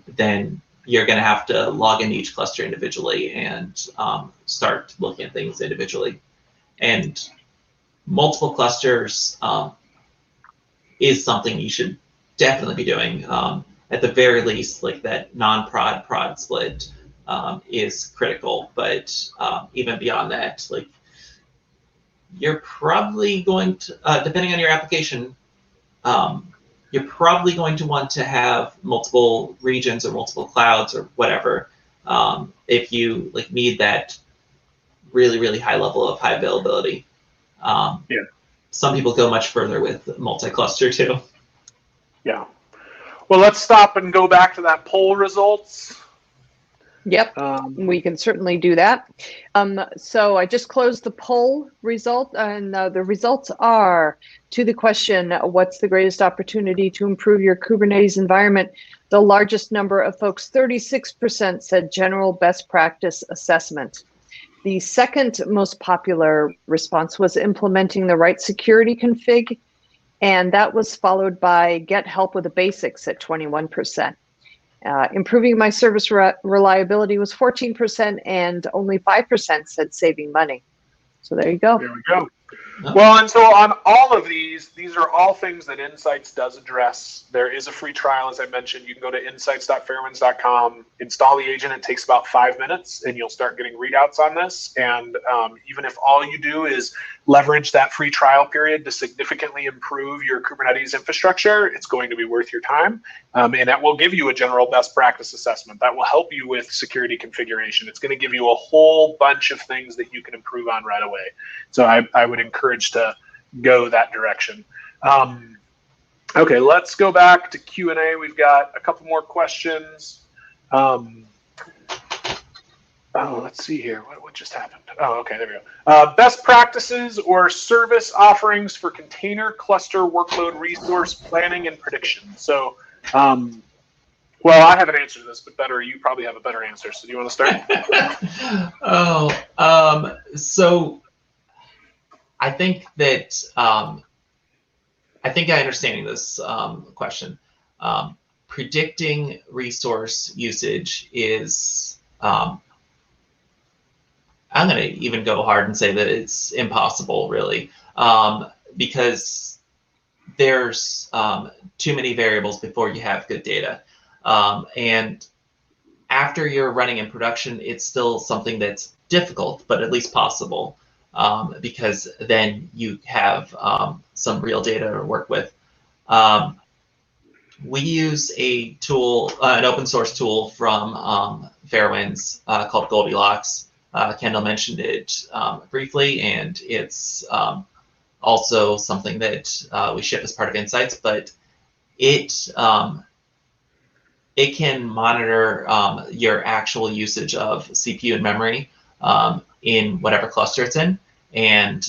then you're going to have to log into each cluster individually and start looking at things individually. And multiple clusters is something you should definitely be doing. At the very least, that non-prod prod split is critical. But even beyond that, you're probably going to, depending on your application, you're probably going to want to have multiple regions or multiple clouds or whatever, if you need that really, really high level of high availability. Yeah. Some people go much further with multi-cluster too. Yeah. Well, let's stop and go back to that poll results. Yep, we can certainly do that. So I just closed the poll result, and the results are, to the question, what's the greatest opportunity to improve your Kubernetes environment? The largest number of folks, 36%, said general best practice assessment. The second most popular response was implementing the right security config, and that was followed by get help with the basics at 21%. Improving my service reliability was 14%, and only 5% said saving money. So there you go. There we go. Well, and so on all of these are all things that Insights does address. There is a free trial, as I mentioned. You can go to insights.fairwinds.com, install the agent. It takes about 5 minutes, and you'll start getting readouts on this. And even if all you do is leverage that free trial period to significantly improve your Kubernetes infrastructure, it's going to be worth your time. And that will give you a general best practice assessment. That will help you with security configuration. It's going to give you a whole bunch of things that you can improve on right away. So I would encourage to go that direction. Okay, let's go back to Q&A. We've got a couple more questions. Oh, let's see here. What just happened? Oh, okay, there we go. Best practices or service offerings for container cluster workload resource planning and prediction. So, well, I have an answer to this, but better, you probably have a better answer. So do you want to start? So I think that I think I understand this question. Predicting resource usage is, I'm going to even go hard and say that it's impossible, really, because there's too many variables before you have good data. And after you're running in production, it's still something that's difficult, but at least possible, because then you have some real data to work with. We use a tool, an open source tool from Fairwinds called Goldilocks. Kendall mentioned it briefly, and it's also something that we ship as part of Insights, but it can monitor your actual usage of CPU and memory in whatever cluster it's in, and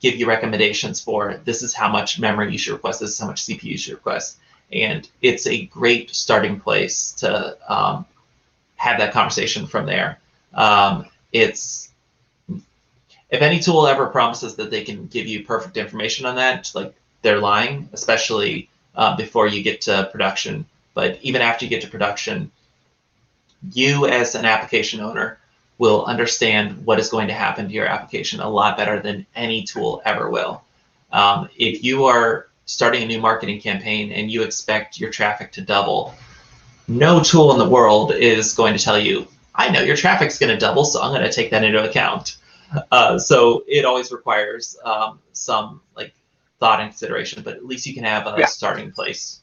give you recommendations for this is how much memory you should request, this is how much CPU you should request. And it's a great starting place to have that conversation from there. If any tool ever promises that they can give you perfect information on that, like, they're lying, especially before you get to production. But even after you get to production, you as an application owner will understand what is going to happen to your application a lot better than any tool ever will. If you are starting a new marketing campaign and you expect your traffic to double, no tool in the world is going to tell you, I know your traffic's going to double, so I'm going to take that into account. So it always requires some thought and consideration, but at least you can have a starting place.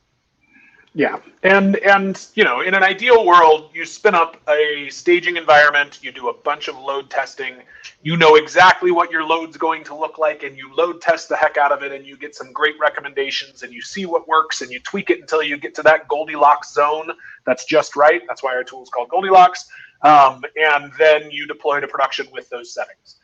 Yeah, and in an ideal world, you spin up a staging environment, you do a bunch of load testing, you know exactly what your load's going to look like, and you load test the heck out of it, and you get some great recommendations, and you see what works, and you tweak it until you get to that Goldilocks zone that's just right. That's why our tool is called Goldilocks. And then you deploy to production with those settings.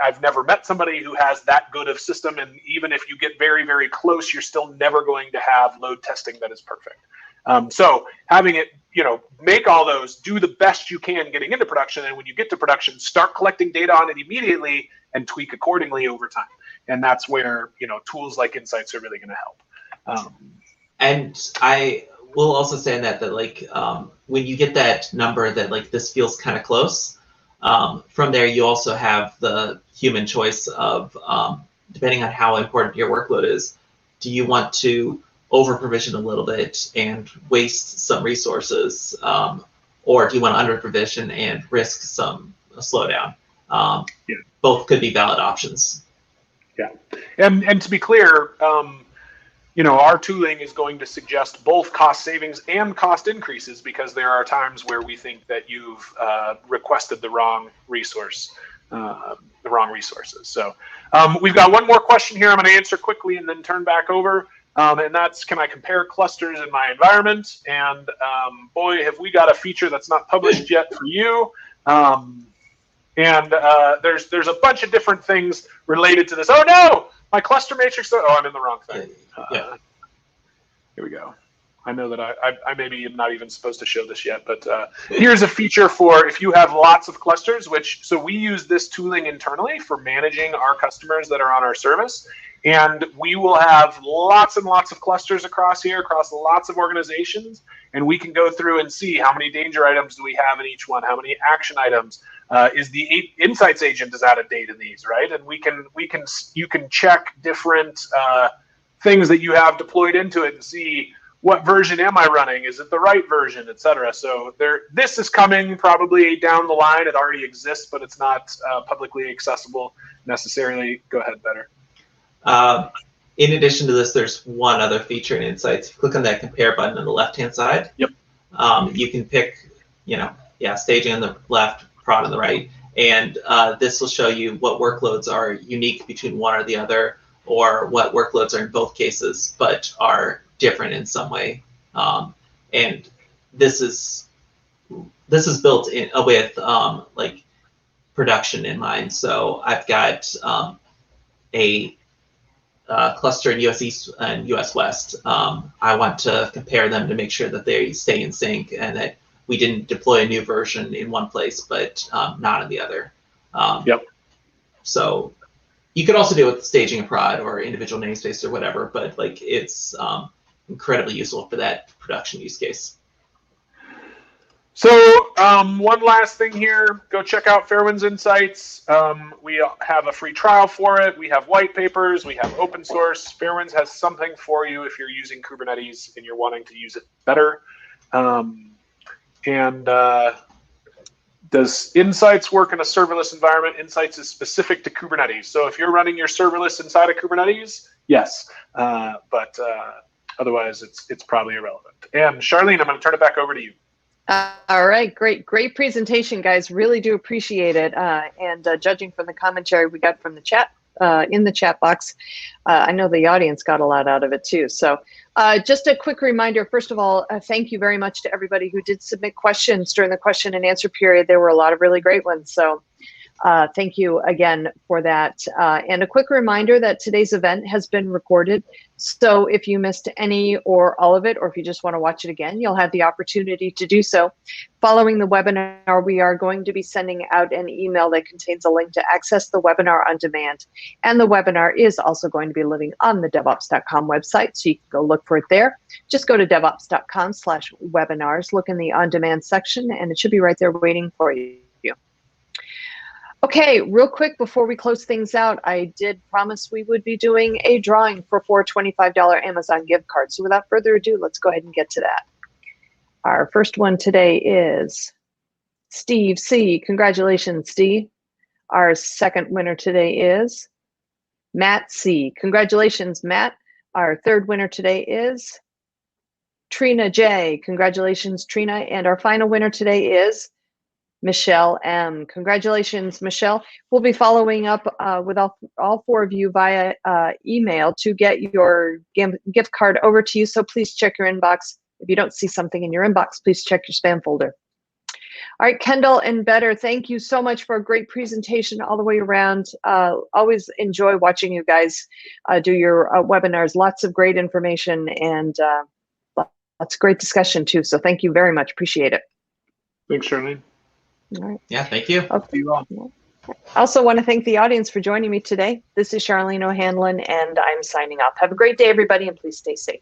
I've never met somebody who has that good of system, and even if you get very, very close, you're still never going to have load testing that is perfect. So having it, make all those, do the best you can getting into production, and when you get to production, start collecting data on it immediately and tweak accordingly over time. And that's where, tools like Insights are really going to help. And I will also say that when you get that number that this feels kind of close, from there, you also have the human choice of, depending on how important your workload is, do you want to over-provision a little bit and waste some resources, or do you want to under-provision and risk some slowdown? Both could be valid options. Yeah, and to be clear, our tooling is going to suggest both cost savings and cost increases, because there are times where we think that you've requested the wrong resources. So we've got one more question here I'm going to answer quickly and then turn back over. And that's, can I compare clusters in my environment? And boy, have we got a feature that's not published yet for you. There's a bunch of different things related to this. Oh no! My cluster matrix, I'm in the wrong thing. Here we go. I know that I maybe am not even supposed to show this yet, but here's a feature for if you have lots of clusters, so we use this tooling internally for managing our customers that are on our service. And we will have lots and lots of clusters across lots of organizations. And we can go through and see how many danger items do we have in each one, how many action items. Is the Insights agent is out of date in these, right? And you can check different things that you have deployed into it and see what version am I running? Is it the right version, etc. So this is coming probably down the line. It already exists, but it's not publicly accessible necessarily. Go ahead, Bader. In addition to this, there's one other feature in Insights. If you click on that compare button on the left-hand side, yep. You can pick, staging on the left, prod on the right, and this will show you what workloads are unique between one or the other, or what workloads are in both cases, but are different in some way. And this is this is built in with like production in mind. So I've got a cluster in US East and US West. I want to compare them to make sure that they stay in sync and that we didn't deploy a new version in one place, but not in the other. Yep. So you could also do it with staging a prod or individual namespace or whatever, but like it's incredibly useful for that production use case. So one last thing here, go check out Fairwinds Insights. We have a free trial for it. We have white papers. We have open source. Fairwinds has something for you if you're using Kubernetes and you're wanting to use it better. Does Insights work in a serverless environment? Insights is specific to Kubernetes. So if you're running your serverless inside of Kubernetes, yes. But otherwise, it's probably irrelevant. And Charlene, I'm going to turn it back over to you. All right, great presentation, guys. Really do appreciate it. And judging from the commentary we got from the chat, in the chat box, I know the audience got a lot out of it too. So just a quick reminder, first of all, thank you very much to everybody who did submit questions during the question and answer period. There were a lot of really great ones. So thank you again for that. And a quick reminder that today's event has been recorded. So if you missed any or all of it, or if you just want to watch it again, you'll have the opportunity to do so. Following the webinar, we are going to be sending out an email that contains a link to access the webinar on demand. And the webinar is also going to be living on the devops.com website, so you can go look for it there. Just go to devops.com/webinars, look in the on-demand section, and it should be right there waiting for you. Okay, real quick before we close things out, I did promise we would be doing a drawing for 4 $25 Amazon gift cards. So without further ado, let's go ahead and get to that. Our first one today is Steve C. Congratulations, Steve. Our second winner today is Matt C. Congratulations, Matt. Our third winner today is Trina J. Congratulations, Trina. And our final winner today is Michelle M. Congratulations, Michelle. We'll be following up with all four of you via email to get your gift card over to you. So please check your inbox. If you don't see something in your inbox, please check your spam folder. All right, Kendall and Bader, thank you so much for a great presentation all the way around. Always enjoy watching you guys do your webinars. Lots of great information and lots of great discussion too. So thank you very much. Appreciate it. Thanks, Charlene. All right. Yeah, thank you. Okay. I also want to thank the audience for joining me today. This is Charlene O'Hanlon, and I'm signing off. Have a great day, everybody, and please stay safe.